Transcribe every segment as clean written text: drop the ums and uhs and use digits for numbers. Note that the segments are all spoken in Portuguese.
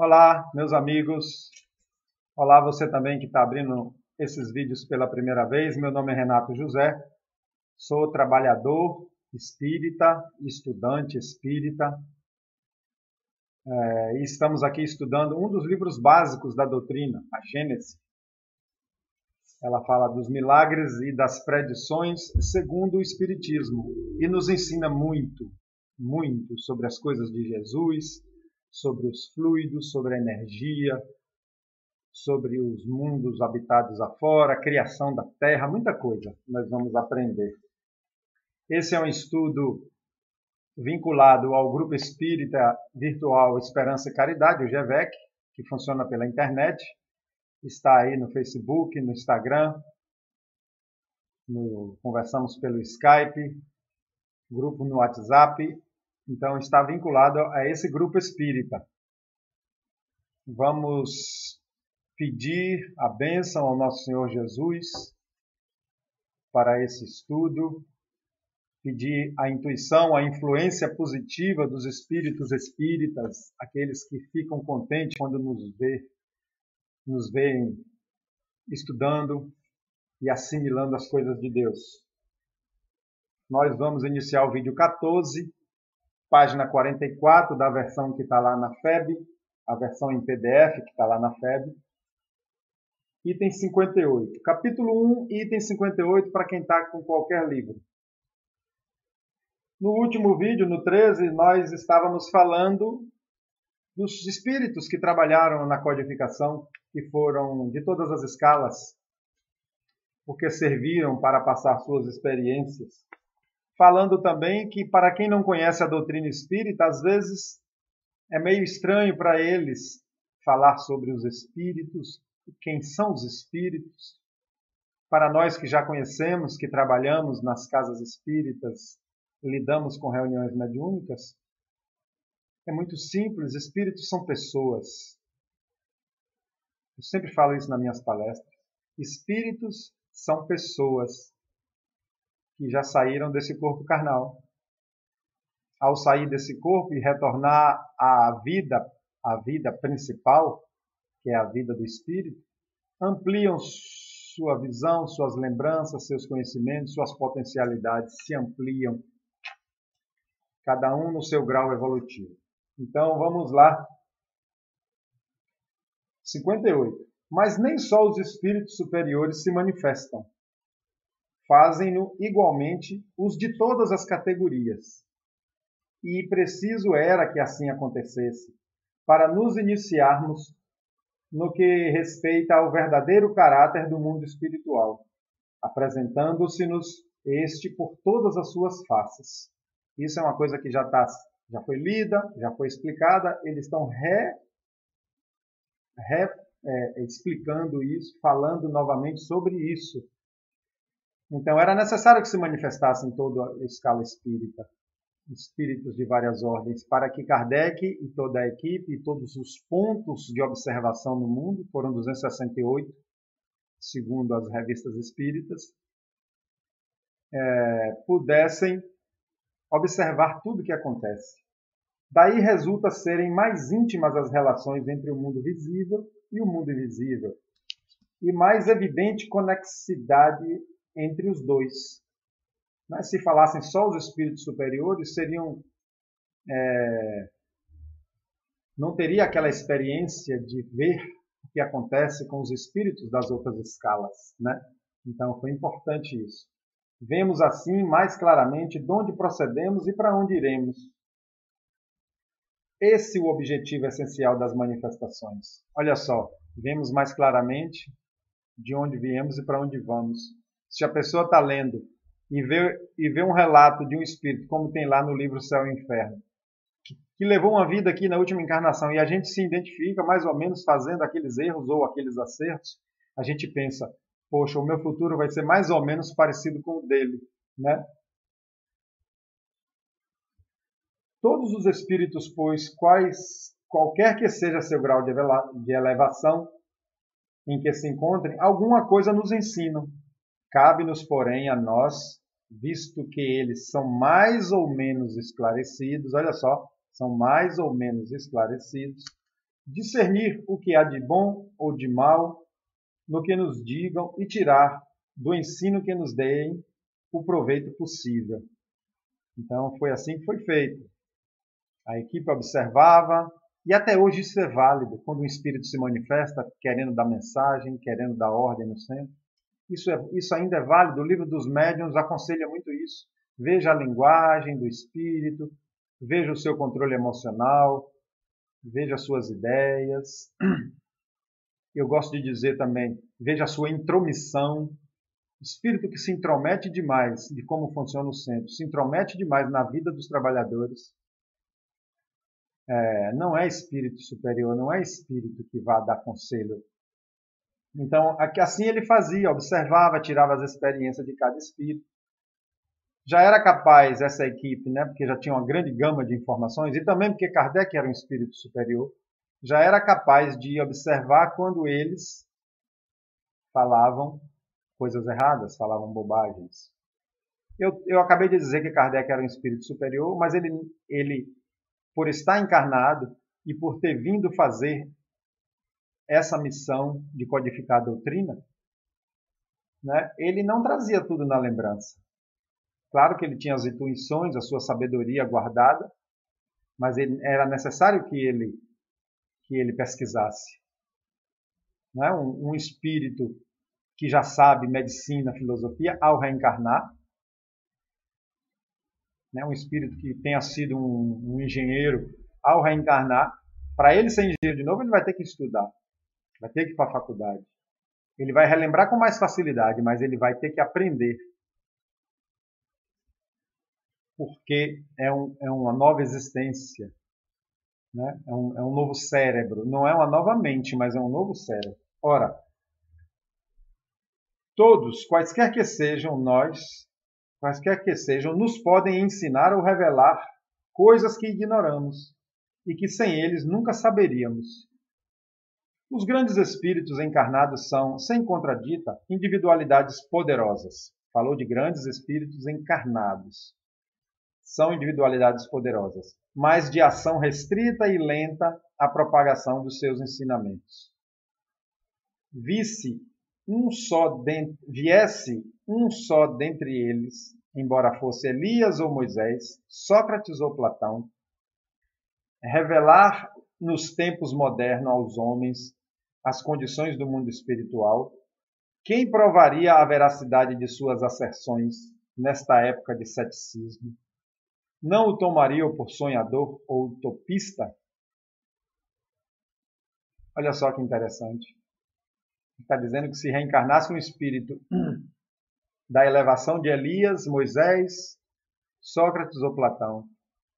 Olá, meus amigos. Olá, você também que está abrindo esses vídeos pela primeira vez. Meu nome é Renato José. Sou trabalhador espírita, estudante espírita. E estamos aqui estudando um dos livros básicos da doutrina, a Gênese. Ela fala dos milagres e das predições segundo o Espiritismo e nos ensina muito sobre as coisas de Jesus, sobre os fluidos, sobre a energia, sobre os mundos habitados afora, a criação da Terra, muita coisa nós vamos aprender. Esse é um estudo vinculado ao Grupo Espírita Virtual Esperança e Caridade, o GEVEC, que funciona pela internet. Está aí no Facebook, no Instagram, conversamos pelo Skype, grupo no WhatsApp. Então, está vinculado a esse grupo espírita. Vamos pedir a bênção ao nosso Senhor Jesus para esse estudo, pedir a intuição, a influência positiva dos espíritos espíritas, aqueles que ficam contentes quando nos veem estudando e assimilando as coisas de Deus. Nós vamos iniciar o vídeo 14, página 44 da versão que está lá na FEB, a versão em PDF que está lá na FEB. Item 58. Capítulo 1, item 58, para quem está com qualquer livro. No último vídeo, no 13, nós estávamos falando dos espíritos que trabalharam na codificação, que foram de todas as escalas, porque serviram para passar suas experiências. Falando também que, para quem não conhece a doutrina espírita, às vezes é meio estranho para eles falar sobre os espíritos, quem são os espíritos. Para nós que já conhecemos, que trabalhamos nas casas espíritas, lidamos com reuniões mediúnicas, é muito simples, espíritos são pessoas. Eu sempre falo isso nas minhas palestras. Espíritos são pessoas que já saíram desse corpo carnal. Ao sair desse corpo e retornar à vida principal, que é a vida do espírito, ampliam sua visão, suas lembranças, seus conhecimentos, suas potencialidades se ampliam, cada um no seu grau evolutivo. Então, vamos lá. 58. Mas nem só os espíritos superiores se manifestam. Fazem-no igualmente os de todas as categorias. E preciso era que assim acontecesse, para nos iniciarmos no que respeita ao verdadeiro caráter do mundo espiritual, apresentando-se-nos este por todas as suas faces. Isso é uma coisa que já foi lida, já foi explicada, eles estão explicando isso, falando novamente sobre isso. Então, era necessário que se manifestassem em toda a escala espírita, espíritos de várias ordens, para que Kardec e toda a equipe e todos os pontos de observação no mundo, foram 268, segundo as revistas espíritas, pudessem observar tudo o que acontece. Daí resulta serem mais íntimas as relações entre o mundo visível e o mundo invisível, e mais evidente conexidade entre os dois. Mas se falassem só os espíritos superiores, não teria aquela experiência de ver o que acontece com os espíritos das outras escalas, né? Então foi importante isso. Vemos assim mais claramente de onde procedemos e para onde iremos. Esse é o objetivo essencial das manifestações. Olha só, vemos mais claramente de onde viemos e para onde vamos. Se a pessoa está lendo e vê um relato de um espírito, como tem lá no livro Céu e Inferno, que levou uma vida aqui na última encarnação, e a gente se identifica mais ou menos fazendo aqueles erros ou aqueles acertos, a gente pensa, poxa, o meu futuro vai ser mais ou menos parecido com o dele, né? Todos os espíritos, pois, qualquer que seja seu grau de elevação em que se encontrem, alguma coisa nos ensinam. Cabe-nos, porém, a nós, visto que eles são mais ou menos esclarecidos, olha só, são mais ou menos esclarecidos, discernir o que há de bom ou de mal no que nos digam e tirar do ensino que nos deem o proveito possível. Então, foi assim que foi feito. A equipe observava, e até hoje isso é válido, quando um espírito se manifesta querendo dar mensagem, querendo dar ordem no centro. Isso ainda é válido, o livro dos médiuns aconselha muito isso. Veja a linguagem do espírito, veja o seu controle emocional, veja as suas ideias. Eu gosto de dizer também, veja a sua intromissão. Espírito que se intromete demais de como funciona o centro, se intromete demais na vida dos trabalhadores, não é espírito superior, não é espírito que vá dar conselho. Então, assim ele fazia, observava, tirava as experiências de cada espírito. Já era capaz essa equipe, né, porque já tinha uma grande gama de informações, e também porque Kardec era um espírito superior, já era capaz de observar quando eles falavam coisas erradas, falavam bobagens. Eu acabei de dizer que Kardec era um espírito superior, mas ele, por estar encarnado e por ter vindo fazer essa missão de codificar a doutrina, né, ele não trazia tudo na lembrança. Claro que ele tinha as intuições, a sua sabedoria guardada, mas era necessário que ele pesquisasse. Né? Um espírito que já sabe medicina, filosofia, ao reencarnar, né? Um espírito que tenha sido um engenheiro, ao reencarnar, para ele ser engenheiro de novo, ele vai ter que estudar, vai ter que ir para a faculdade. Ele vai relembrar com mais facilidade, mas ele vai ter que aprender. Porque é uma nova existência, né? É um novo cérebro. Não é uma nova mente, mas é um novo cérebro. Ora, todos, quaisquer que sejam nos podem ensinar ou revelar coisas que ignoramos e que sem eles nunca saberíamos. Os grandes espíritos encarnados são, sem contradita, individualidades poderosas. Falou de grandes espíritos encarnados. São individualidades poderosas, mas de ação restrita e lenta a propagação dos seus ensinamentos. Viesse um só dentre eles, embora fosse Elias ou Moisés, Sócrates ou Platão, revelar nos tempos modernos aos homens as condições do mundo espiritual, quem provaria a veracidade de suas asserções nesta época de ceticismo? Não o tomariam por sonhador ou utopista? Olha só que interessante. Está dizendo que se reencarnasse um espírito da elevação de Elias, Moisés, Sócrates ou Platão,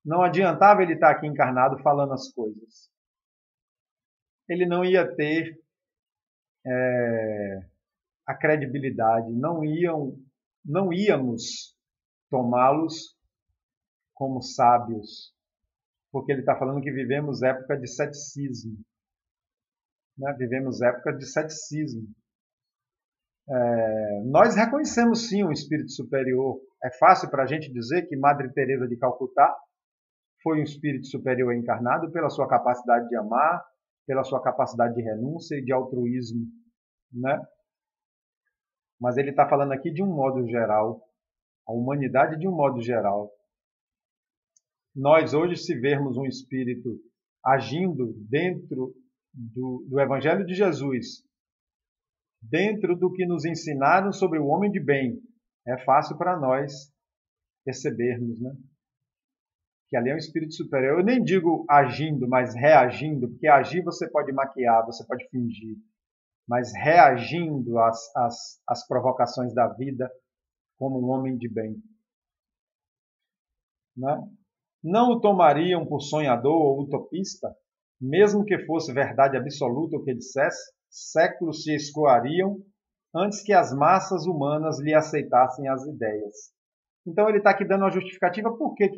não adiantava ele estar aqui encarnado falando as coisas. Ele não ia ter a credibilidade, não íamos tomá-los como sábios, porque ele está falando que vivemos época de ceticismo. Né? Vivemos época de ceticismo. Nós reconhecemos sim um espírito superior. É fácil para a gente dizer que Madre Teresa de Calcutá foi um espírito superior encarnado pela sua capacidade de amar, pela sua capacidade de renúncia e de altruísmo, né? Mas ele está falando aqui de um modo geral, a humanidade de um modo geral. Nós hoje, se vermos um espírito agindo dentro do Evangelho de Jesus, dentro do que nos ensinaram sobre o homem de bem, é fácil para nós percebermos, né? Que ali é um espírito superior. Eu nem digo agindo, mas reagindo, porque agir você pode maquiar, você pode fingir, mas reagindo às provocações da vida como um homem de bem. Né? Não o tomariam por sonhador ou utopista, mesmo que fosse verdade absoluta o que dissesse, séculos se escoariam antes que as massas humanas lhe aceitassem as ideias. Então ele está aqui dando uma justificativa por que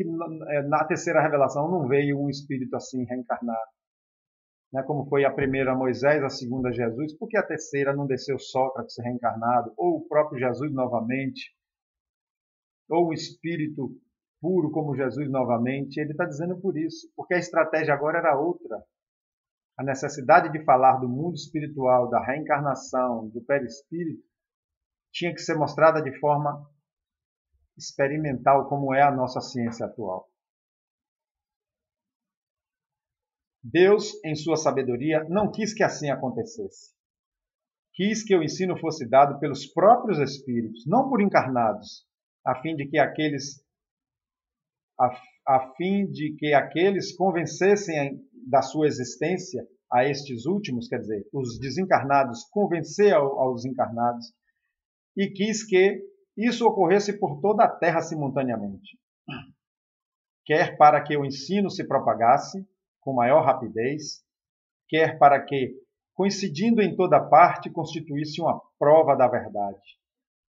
na terceira revelação não veio um espírito assim reencarnado. Né? Como foi a primeira Moisés, a segunda Jesus, por que a terceira não desceu Sócrates reencarnado, ou o próprio Jesus novamente, ou um espírito puro como Jesus novamente? Ele está dizendo por isso, porque a estratégia agora era outra. a necessidade de falar do mundo espiritual, da reencarnação, do perispírito, tinha que ser mostrada de forma experimental, como é a nossa ciência atual. Deus, em sua sabedoria, não quis que assim acontecesse. Quis que o ensino fosse dado pelos próprios espíritos, não por encarnados, a fim de que aqueles convencessem da sua existência a estes últimos, quer dizer, os desencarnados convencer aos encarnados, e quis que isso ocorresse por toda a Terra simultaneamente. Quer para que o ensino se propagasse com maior rapidez, quer para que, coincidindo em toda parte, constituísse uma prova da verdade.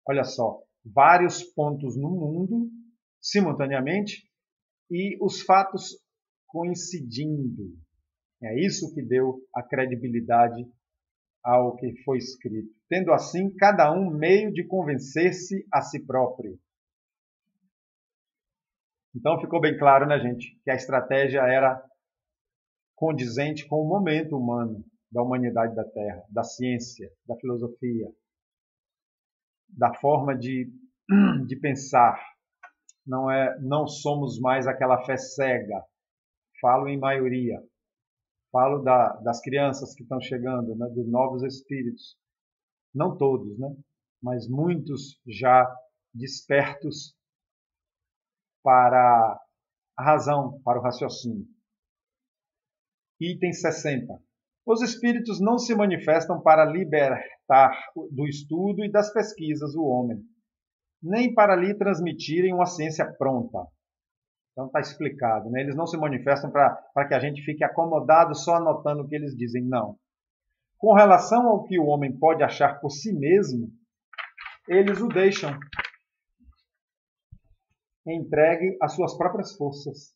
Olha só, vários pontos no mundo, simultaneamente, e os fatos coincidindo. É isso que deu a credibilidade ao que foi escrito. Tendo assim, cada um meio de convencer-se a si próprio. Então ficou bem claro, né, gente, que a estratégia era condizente com o momento humano, da humanidade da Terra, da ciência, da filosofia, da forma de pensar. Não somos mais aquela fé cega. Falo em maioria. Falo das crianças que estão chegando, né, dos novos espíritos. Não todos, né, mas muitos já despertos para a razão, para o raciocínio. Item 60. Os espíritos não se manifestam para libertar do estudo e das pesquisas o homem, nem para lhe transmitirem uma ciência pronta. Então está explicado, né? Eles não se manifestam para que a gente fique acomodado só anotando o que eles dizem, não. Com relação ao que o homem pode achar por si mesmo, eles o deixam entregue às suas próprias forças.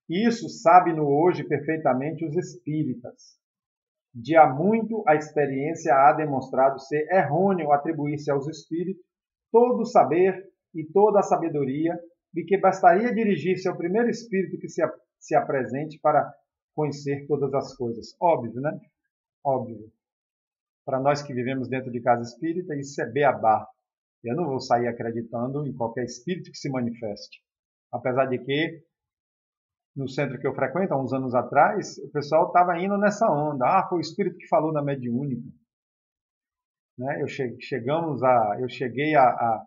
Isso sabe-no hoje perfeitamente os espíritas. De há muito a experiência há demonstrado ser errôneo atribuir-se aos espíritos todo o saber e toda a sabedoria, de que bastaria dirigir-se ao primeiro espírito que se apresente para conhecer todas as coisas. Óbvio, né? Óbvio. Para nós que vivemos dentro de casa espírita, isso é beabá. Eu não vou sair acreditando em qualquer espírito que se manifeste. Apesar de que, no centro que eu frequento, há uns anos atrás, o pessoal estava indo nessa onda. Ah, foi o espírito que falou na mediúnica. Né? Eu cheguei a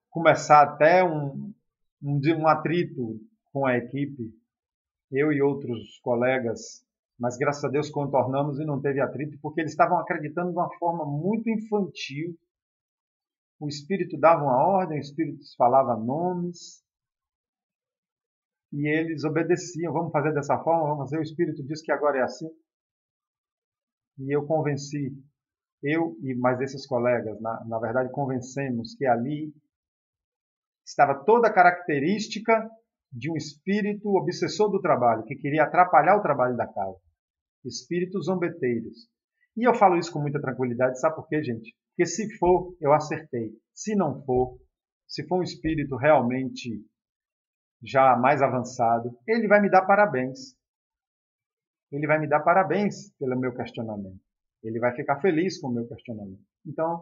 começar até um atrito com a equipe, eu e outros colegas, mas graças a Deus contornamos e não teve atrito, porque eles estavam acreditando de uma forma muito infantil. O espírito dava uma ordem, o espírito falava nomes, e eles obedeciam. Vamos fazer dessa forma, vamos fazer. O espírito disse que agora é assim. E eu convenci, eu e mais esses colegas, na verdade convencemos que ali estava toda a característica de um espírito obsessor do trabalho, que queria atrapalhar o trabalho da casa. Espíritos zombeteiros. E eu falo isso com muita tranquilidade, sabe por quê, gente? Porque se for, eu acertei. Se não for, se for um espírito realmente já mais avançado, ele vai me dar parabéns. Ele vai me dar parabéns pelo meu questionamento. Ele vai ficar feliz com o meu questionamento. Então,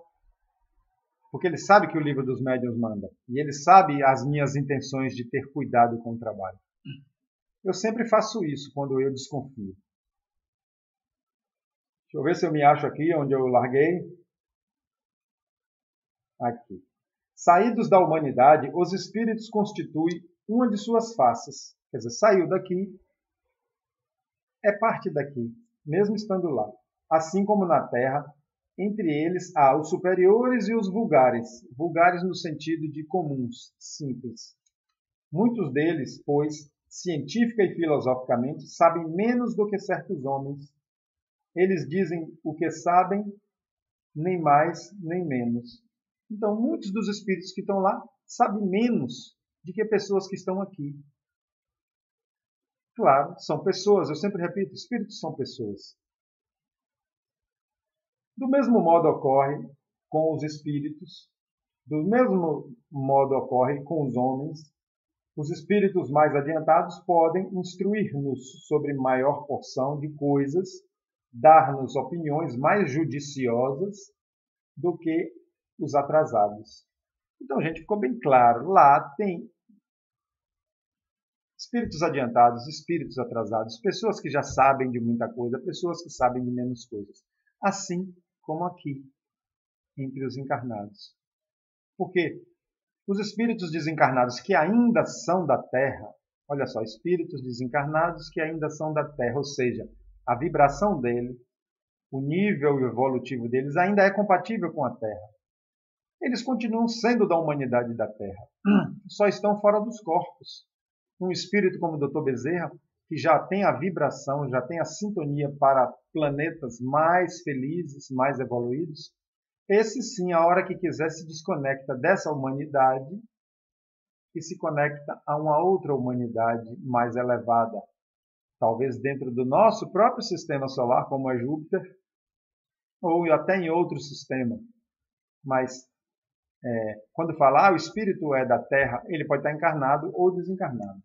porque ele sabe que o livro dos médiuns manda. E ele sabe as minhas intenções de ter cuidado com o trabalho. Eu sempre faço isso quando eu desconfio. Deixa eu ver se eu me acho aqui onde eu larguei. Aqui. Saídos da humanidade, os espíritos constituem uma de suas faces. Quer dizer, saiu daqui, é parte daqui, mesmo estando lá. Assim como na Terra, entre eles há os superiores e os vulgares. Vulgares no sentido de comuns, simples. Muitos deles, pois, científica e filosoficamente, sabem menos do que certos homens. Eles dizem o que sabem, nem mais, nem menos. Então, muitos dos espíritos que estão lá sabem menos do que pessoas que estão aqui. Claro, são pessoas, eu sempre repito, espíritos são pessoas. Do mesmo modo ocorre com os espíritos, do mesmo modo ocorre com os homens, Os espíritos mais adiantados podem instruir-nos sobre maior porção de coisas, dar-nos opiniões mais judiciosas do que os atrasados. Então, gente, ficou bem claro. Lá tem espíritos adiantados, espíritos atrasados, pessoas que já sabem de muita coisa, pessoas que sabem de menos coisas. Assim como aqui, entre os encarnados. Porque os espíritos desencarnados que ainda são da Terra, olha só, espíritos desencarnados que ainda são da Terra, ou seja, a vibração dele, o nível evolutivo deles ainda é compatível com a Terra. Eles continuam sendo da humanidade da Terra, só estão fora dos corpos. Um espírito como o Dr. Bezerra, que já tem a vibração, já tem a sintonia para planetas mais felizes, mais evoluídos, esse sim, a hora que quiser, se desconecta dessa humanidade e se conecta a uma outra humanidade mais elevada. Talvez dentro do nosso próprio sistema solar, como é Júpiter, ou até em outro sistema. Mas quando falar o espírito é da Terra, ele pode estar encarnado ou desencarnado.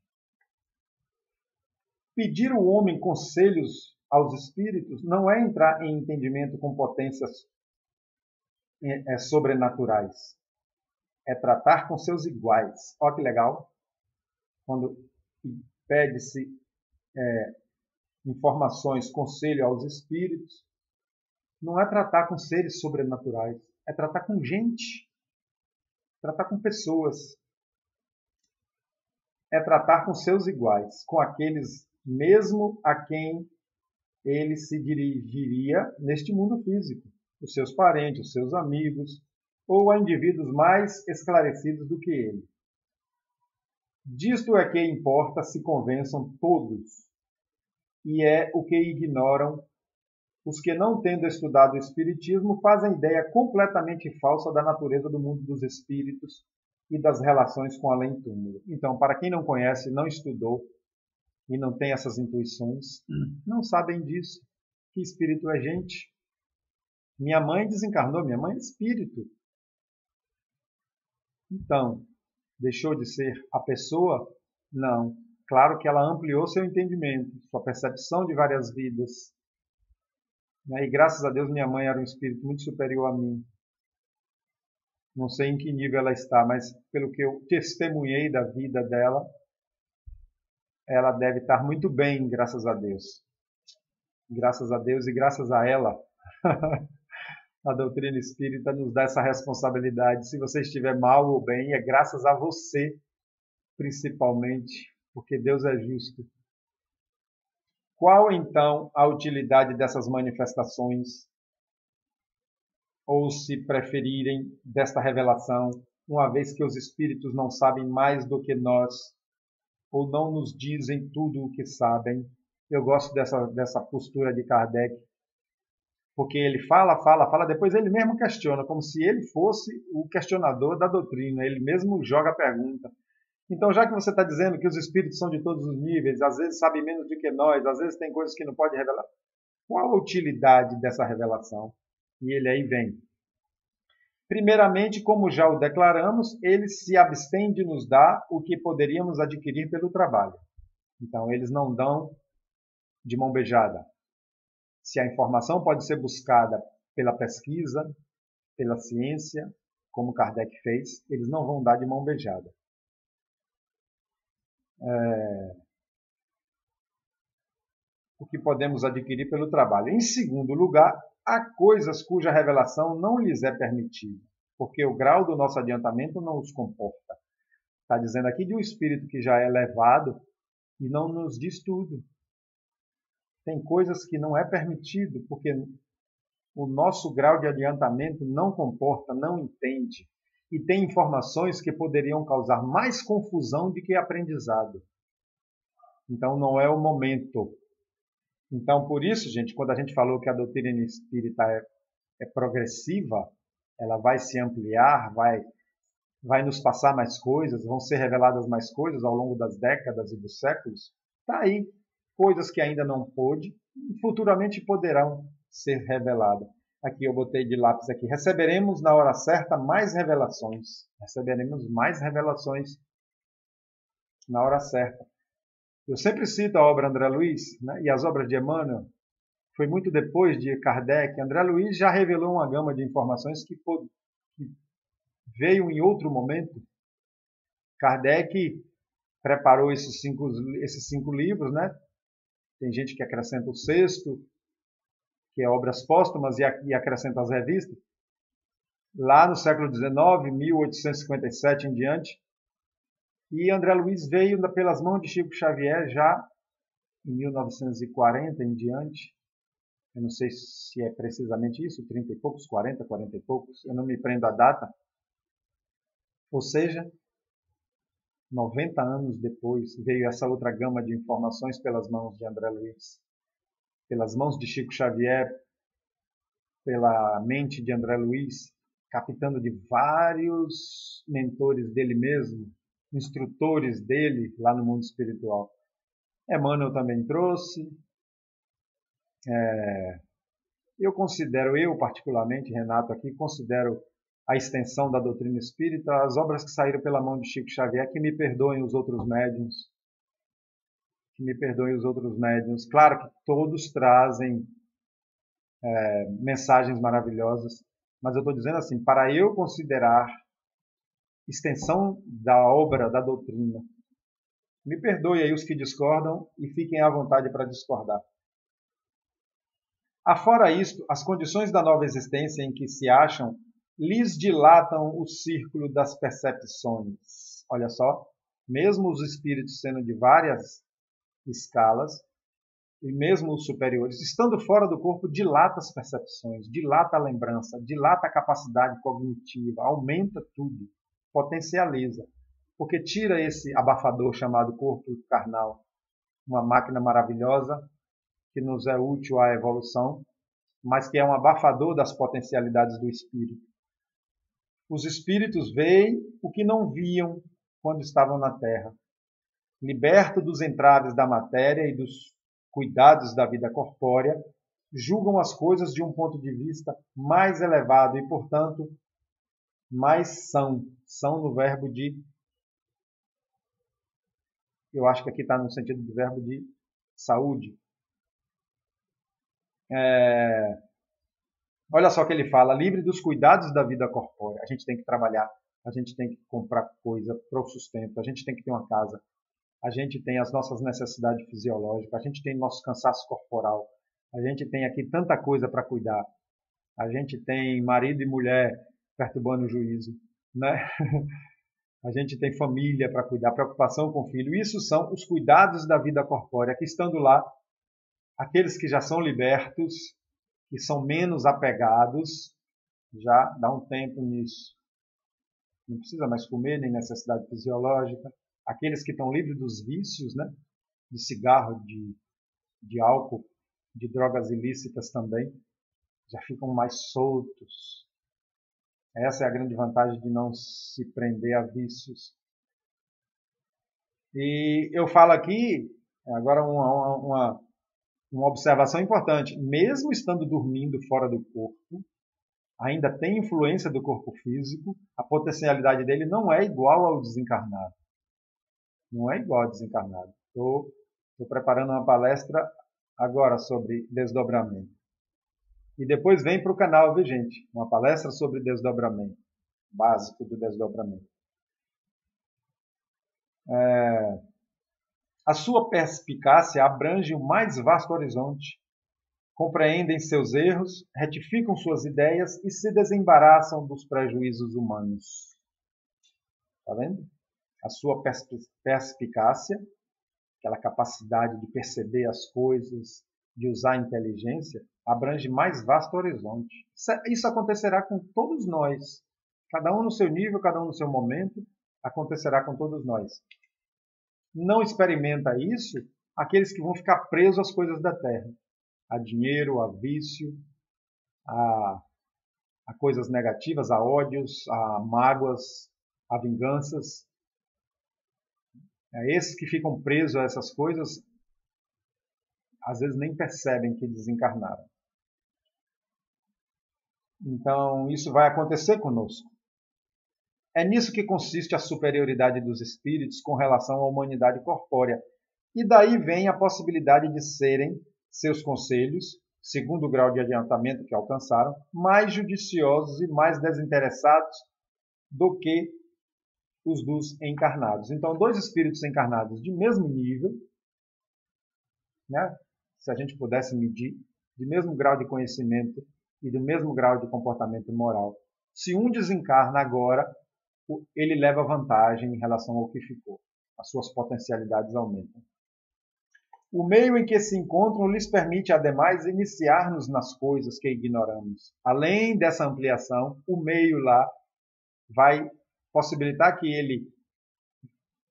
Pedir ao homem conselhos aos espíritos não é entrar em entendimento com potências sobrenaturais. É tratar com seus iguais. Olha que legal. Quando pede-se informações, conselho aos espíritos, não é tratar com seres sobrenaturais, é tratar com gente, tratar com pessoas, é tratar com seus iguais, com aqueles mesmo a quem ele se dirigiria neste mundo físico, os seus parentes, os seus amigos, ou a indivíduos mais esclarecidos do que ele. Disto é que importa se convençam todos, e é o que ignoram os que, não tendo estudado o Espiritismo, fazem ideia completamente falsa da natureza do mundo dos espíritos e das relações com além-túmulo. Então, para quem não conhece, não estudou e não tem essas intuições, não sabem disso. Que espírito é gente? Minha mãe desencarnou, minha mãe é espírito. Então, deixou de ser a pessoa? Não. Claro que ela ampliou seu entendimento, sua percepção de várias vidas. E graças a Deus minha mãe era um espírito muito superior a mim. Não sei em que nível ela está, mas pelo que eu testemunhei da vida dela, ela deve estar muito bem, graças a Deus. Graças a Deus e graças a ela, a doutrina espírita nos dá essa responsabilidade. Se você estiver mal ou bem, é graças a você, principalmente, porque Deus é justo. Qual, então, a utilidade dessas manifestações? Ou, se preferirem, desta revelação, uma vez que os espíritos não sabem mais do que nós, ou não nos dizem tudo o que sabem? Eu gosto dessa postura de Kardec, porque ele fala, depois ele mesmo questiona, como se ele fosse o questionador da doutrina, ele mesmo joga a pergunta. Então, já que você está dizendo que os espíritos são de todos os níveis, às vezes sabem menos do que nós, às vezes tem coisas que não pode revelar, qual a utilidade dessa revelação? E ele aí vem. Primeiramente, como já o declaramos, eles se abstêm de nos dar o que poderíamos adquirir pelo trabalho. Então, eles não dão de mão beijada. Se a informação pode ser buscada pela pesquisa, pela ciência, como Kardec fez, eles não vão dar de mão beijada. O que podemos adquirir pelo trabalho. Em segundo lugar, há coisas cuja revelação não lhes é permitida, porque o grau do nosso adiantamento não os comporta. Está dizendo aqui de um espírito que já é elevado e não nos diz tudo. Tem coisas que não é permitido, porque o nosso grau de adiantamento não comporta, não entende. E tem informações que poderiam causar mais confusão do que aprendizado. Então, não é o momento. Então, por isso, gente, quando a gente falou que a doutrina espírita é progressiva, ela vai se ampliar, vai nos passar mais coisas, vão ser reveladas mais coisas ao longo das décadas e dos séculos. Está aí. Coisas que ainda não pôde e futuramente poderão ser reveladas. Aqui eu botei de lápis aqui. Receberemos na hora certa mais revelações. Receberemos mais revelações na hora certa. Eu sempre cito a obra André Luiz, né, e as obras de Emmanuel. Foi muito depois de Kardec. André Luiz já revelou uma gama de informações que veio em outro momento. Kardec preparou esses cinco livros, né? Tem gente que acrescenta o sexto, que é Obras Póstumas, e acrescenta as revistas. Lá no século XIX, 1857 em diante. E André Luiz veio pelas mãos de Chico Xavier já em 1940 em diante. Eu não sei se é precisamente isso, 30 e poucos, 40 e poucos, eu não me prendo à data. Ou seja, 90 anos depois veio essa outra gama de informações pelas mãos de André Luiz, pelas mãos de Chico Xavier, pela mente de André Luiz, captando de vários mentores dele mesmo, instrutores dele lá no mundo espiritual. Emmanuel também trouxe. Eu particularmente, Renato, aqui, considero a extensão da doutrina espírita as obras que saíram pela mão de Chico Xavier, que me perdoem os outros médiuns. Claro que todos trazem mensagens maravilhosas, mas eu estou dizendo assim, para eu considerar extensão da obra, da doutrina, me perdoe aí os que discordam e fiquem à vontade para discordar. Afora isto, as condições da nova existência em que se acham lhes dilatam o círculo das percepções. Olha só, mesmo os espíritos sendo de várias escalas, e mesmo os superiores, estando fora do corpo, dilata as percepções, dilata a lembrança, dilata a capacidade cognitiva, aumenta tudo, potencializa, porque tira esse abafador chamado corpo carnal, uma máquina maravilhosa que nos é útil à evolução, mas que é um abafador das potencialidades do espírito. Os espíritos veem o que não viam quando estavam na Terra. Liberto dos entraves da matéria e dos cuidados da vida corpórea, julgam as coisas de um ponto de vista mais elevado e, portanto, mais são. São no verbo de... Eu acho que aqui está no sentido do verbo de saúde. Olha só o que ele fala, livre dos cuidados da vida corpórea. A gente tem que trabalhar, a gente tem que comprar coisa para o sustento, a gente tem que ter uma casa, a gente tem as nossas necessidades fisiológicas, a gente tem nosso cansaço corporal, a gente tem aqui tanta coisa para cuidar, a gente tem marido e mulher perturbando o juízo, né? A gente tem família para cuidar, preocupação com o filho. Isso são os cuidados da vida corpórea, que estando lá, aqueles que já são libertos, que são menos apegados, já dá um tempo nisso. Não precisa mais comer, nem necessidade fisiológica. Aqueles que estão livres dos vícios, né? De cigarro, de álcool, de drogas ilícitas também, já ficam mais soltos. Essa é a grande vantagem de não se prender a vícios. E eu falo aqui, agora uma observação importante. Mesmo estando dormindo fora do corpo, ainda tem influência do corpo físico, a potencialidade dele não é igual ao desencarnado. Não é igual ao desencarnado. Estou preparando uma palestra agora sobre desdobramento. E depois vem para o canal, viu, gente? Uma palestra sobre desdobramento, básico do desdobramento. A sua perspicácia abrange o mais vasto horizonte. Compreendem seus erros, retificam suas ideias e se desembaraçam dos prejuízos humanos. Está vendo? A sua perspicácia, aquela capacidade de perceber as coisas, de usar a inteligência, abrange mais vasto horizonte. Isso acontecerá com todos nós. Cada um no seu nível, cada um no seu momento, acontecerá com todos nós. Não experimenta isso aqueles que vão ficar presos às coisas da terra. A dinheiro, a vício, a coisas negativas, a ódios, a mágoas, a vinganças. Esses que ficam presos a essas coisas, às vezes nem percebem que desencarnaram. Então, isso vai acontecer conosco. É nisso que consiste a superioridade dos espíritos com relação à humanidade corpórea. E daí vem a possibilidade de serem seus conselhos, segundo o grau de adiantamento que alcançaram, mais judiciosos e mais desinteressados do que os dos encarnados. Então, dois espíritos encarnados de mesmo nível, né? Se a gente pudesse medir, de mesmo grau de conhecimento e do mesmo grau de comportamento moral. Se um desencarna agora, ele leva vantagem em relação ao que ficou. As suas potencialidades aumentam. O meio em que se encontram lhes permite, ademais, iniciar-nos nas coisas que ignoramos. Além dessa ampliação, o meio lá vai possibilitar que ele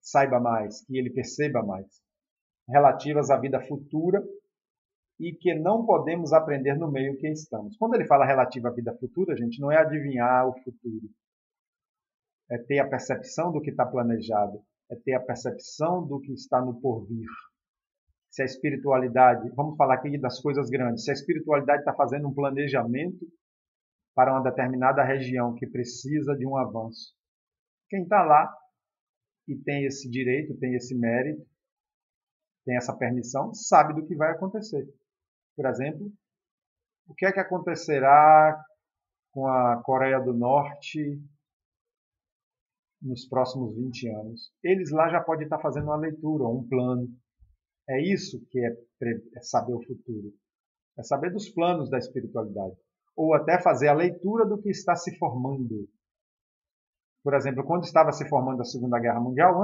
saiba mais, que ele perceba mais, relativas à vida futura e que não podemos aprender no meio em que estamos. Quando ele fala relativa à vida futura, gente, não é adivinhar o futuro. É ter a percepção do que está planejado, é ter a percepção do que está no porvir. Se a espiritualidade, vamos falar aqui das coisas grandes, se a espiritualidade está fazendo um planejamento para uma determinada região que precisa de um avanço, quem está lá e tem esse direito, tem esse mérito, tem essa permissão, sabe do que vai acontecer. Por exemplo, o que é que acontecerá com a Coreia do Norte nos próximos 20 anos? Eles lá já podem estar fazendo uma leitura, um plano. É isso que é saber o futuro. É saber dos planos da espiritualidade. Ou até fazer a leitura do que está se formando. Por exemplo, quando estava se formando a Segunda Guerra Mundial,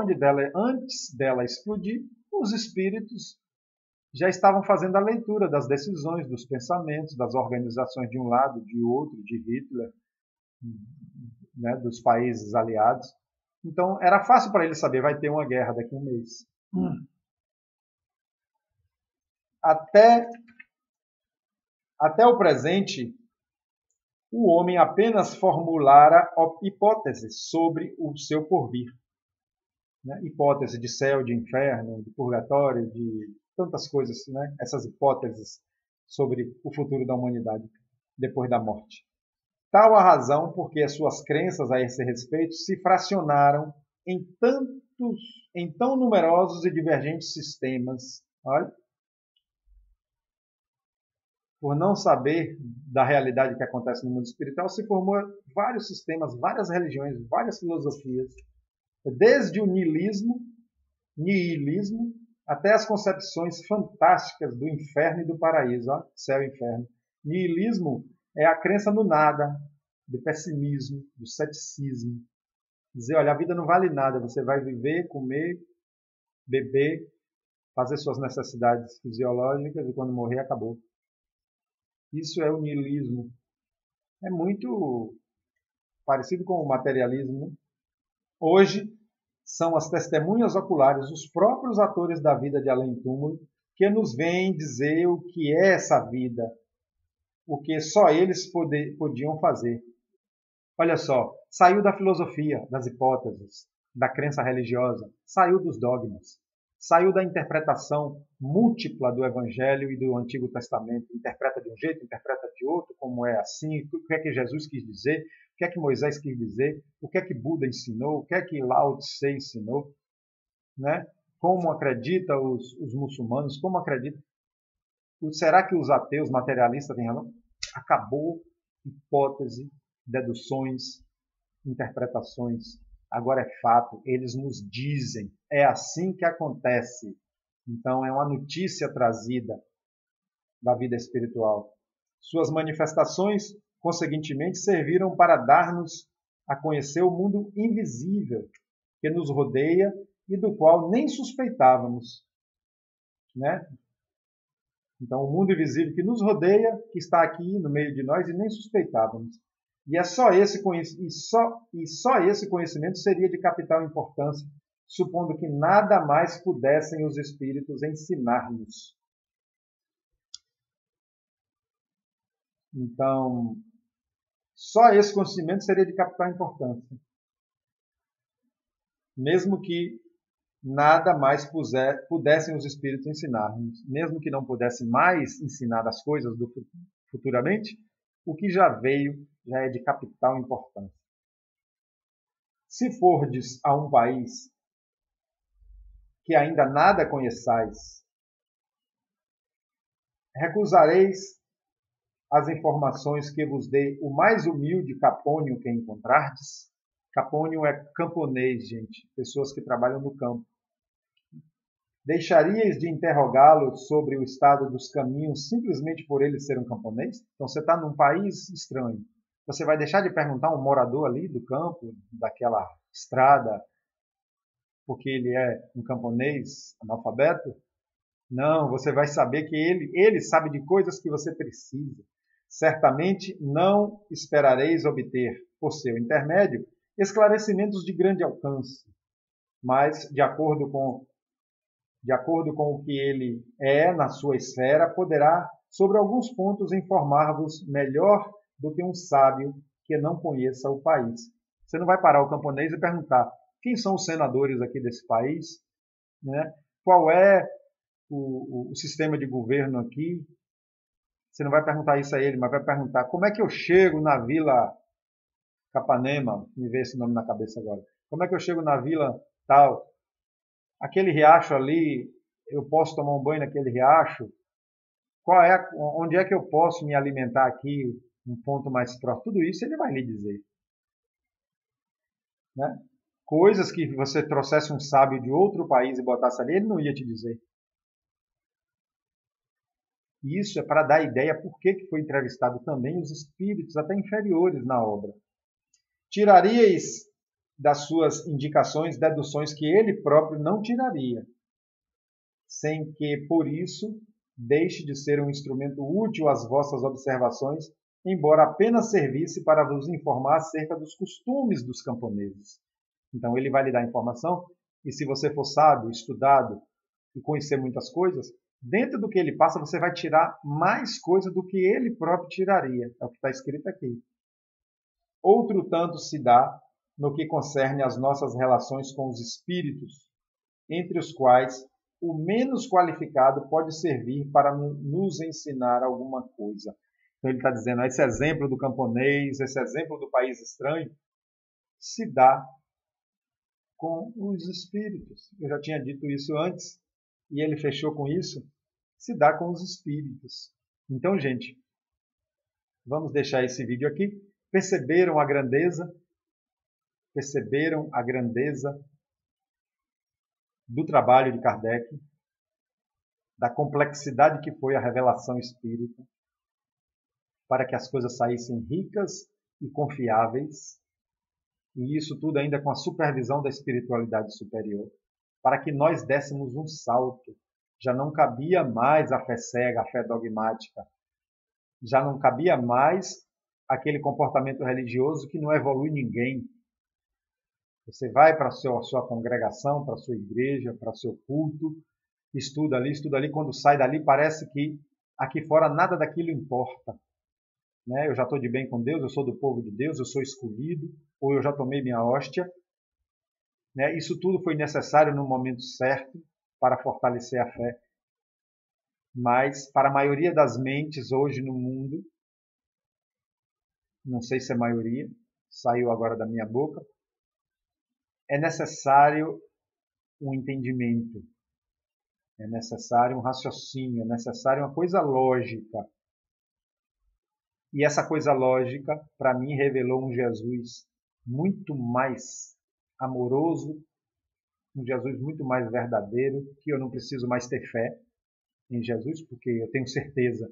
antes dela explodir, os espíritos já estavam fazendo a leitura das decisões, dos pensamentos, das organizações de um lado, de outro, de Hitler, né, dos países aliados. Então, era fácil para ele saber, vai ter uma guerra daqui a um mês. Até o presente, o homem apenas formulara hipóteses sobre o seu porvir. Né? Hipótese de céu, de inferno, de purgatório, de tantas coisas, né? Essas hipóteses sobre o futuro da humanidade depois da morte. Tal a razão porque as suas crenças a esse respeito se fracionaram em tão numerosos e divergentes sistemas. Olha, por não saber da realidade que acontece no mundo espiritual, se formou vários sistemas, várias religiões, várias filosofias, desde o niilismo, até as concepções fantásticas do inferno e do paraíso, ó, céu e inferno. Niilismo é a crença no nada, do pessimismo, do ceticismo. Dizer, olha, a vida não vale nada, você vai viver, comer, beber, fazer suas necessidades fisiológicas e quando morrer, acabou. Isso é o niilismo. É muito parecido com o materialismo. Hoje, são as testemunhas oculares, os próprios atores da vida de além-túmulo, que nos vêm dizer o que é essa vida, o que só eles podiam fazer. Olha só, saiu da filosofia, das hipóteses, da crença religiosa, saiu dos dogmas, saiu da interpretação múltipla do Evangelho e do Antigo Testamento. Interpreta de um jeito, interpreta de outro, como é assim, o que é que Jesus quis dizer, o que é que Moisés quis dizer, o que é que Buda ensinou, o que é que Lao Tse ensinou, né? Como acredita os muçulmanos, como acredita. Será que os ateus materialistas têm razão? Acabou hipótese, deduções, interpretações. Agora é fato, eles nos dizem, é assim que acontece. Então é uma notícia trazida da vida espiritual. Suas manifestações, conseguintemente, serviram para dar-nos a conhecer o mundo invisível que nos rodeia e do qual nem suspeitávamos. Né? Então, o mundo invisível que nos rodeia, que está aqui no meio de nós e nem suspeitávamos. E só esse conhecimento seria de capital importância, supondo que nada mais pudessem os espíritos ensinar-nos. Então, só esse conhecimento seria de capital importância. Mesmo que nada mais pudessem os espíritos ensinar-nos. Mesmo que não pudessem mais ensinar as coisas futuramente, o que já veio já é de capital importância. Se fordes a um país que ainda nada conheçais, recusareis as informações que vos dê o mais humilde capônio que encontrardes? Capônio é camponês, gente, pessoas que trabalham no campo. Deixaríeis de interrogá-lo sobre o estado dos caminhos simplesmente por ele ser um camponês? Então você está num país estranho. Você vai deixar de perguntar a um morador ali do campo, daquela estrada, porque ele é um camponês analfabeto? Não, você vai saber que ele sabe de coisas que você precisa. Certamente não esperareis obter, por seu intermédio, esclarecimentos de grande alcance, mas, de acordo com o que ele é na sua esfera, poderá, sobre alguns pontos, informar-vos melhor do que um sábio que não conheça o país. Você não vai parar o camponês e perguntar quem são os senadores aqui desse país, né? Qual é o sistema de governo aqui. Você não vai perguntar isso a ele, mas vai perguntar como é que eu chego na Vila Capanema, me vê esse nome na cabeça agora. Como é que eu chego na vila tal? Aquele riacho ali, eu posso tomar um banho naquele riacho? Onde é que eu posso me alimentar aqui, um ponto mais próximo? Tudo isso ele vai lhe dizer. Né? Coisas que você trouxesse um sábio de outro país e botasse ali, ele não ia te dizer. E isso é para dar ideia por que foi entrevistado também os espíritos até inferiores na obra. Tiraríeis das suas indicações deduções que ele próprio não tiraria, sem que, por isso, deixe de ser um instrumento útil às vossas observações, embora apenas servisse para vos informar acerca dos costumes dos camponeses. Então, ele vai lhe dar informação, e se você for sábio, estudado e conhecer muitas coisas, dentro do que ele passa, você vai tirar mais coisa do que ele próprio tiraria. É o que está escrito aqui. Outro tanto se dá no que concerne às nossas relações com os espíritos, entre os quais o menos qualificado pode servir para nos ensinar alguma coisa. Então ele está dizendo, esse exemplo do camponês, esse exemplo do país estranho, se dá com os espíritos. Eu já tinha dito isso antes, e ele fechou com isso, se dá com os espíritos. Então, gente, vamos deixar esse vídeo aqui. Perceberam a grandeza? Perceberam a grandeza do trabalho de Kardec, da complexidade que foi a revelação espírita, para que as coisas saíssem ricas e confiáveis, e isso tudo ainda com a supervisão da espiritualidade superior, para que nós dessemos um salto. Já não cabia mais a fé cega, a fé dogmática, já não cabia mais aquele comportamento religioso que não evolui ninguém. Você vai para a sua congregação, para a sua igreja, para o seu culto, estuda ali, quando sai dali parece que aqui fora nada daquilo importa. Né? Eu já estou de bem com Deus, eu sou do povo de Deus, eu sou escolhido, ou eu já tomei minha hóstia. Né? Isso tudo foi necessário no momento certo para fortalecer a fé. Mas para a maioria das mentes hoje no mundo, não sei se é a maioria, saiu agora da minha boca, é necessário um entendimento, é necessário um raciocínio, é necessário uma coisa lógica. E essa coisa lógica, para mim, revelou um Jesus muito mais amoroso, um Jesus muito mais verdadeiro, que eu não preciso mais ter fé em Jesus, porque eu tenho certeza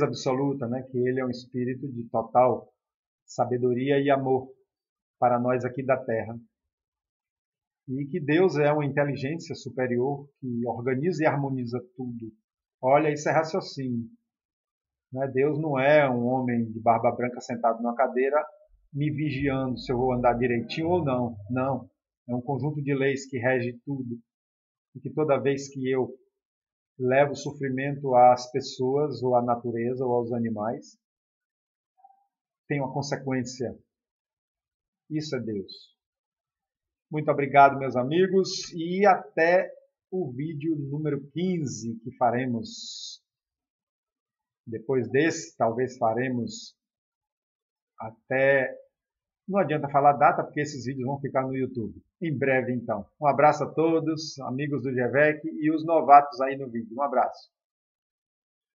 absoluta, né, que ele é um espírito de total sabedoria e amor para nós aqui da Terra. E que Deus é uma inteligência superior que organiza e harmoniza tudo. Olha, isso é raciocínio. Né? Deus não é um homem de barba branca sentado numa cadeira me vigiando se eu vou andar direitinho ou não. Não. É um conjunto de leis que rege tudo. E que toda vez que eu levo sofrimento às pessoas, ou à natureza, ou aos animais, tem uma consequência. Isso é Deus. Muito obrigado, meus amigos, e até o vídeo número 15 que faremos. Depois desse, talvez faremos até Não adianta falar data, porque esses vídeos vão ficar no YouTube. Em breve, então. Um abraço a todos, amigos do GEVEC e os novatos aí no vídeo. Um abraço.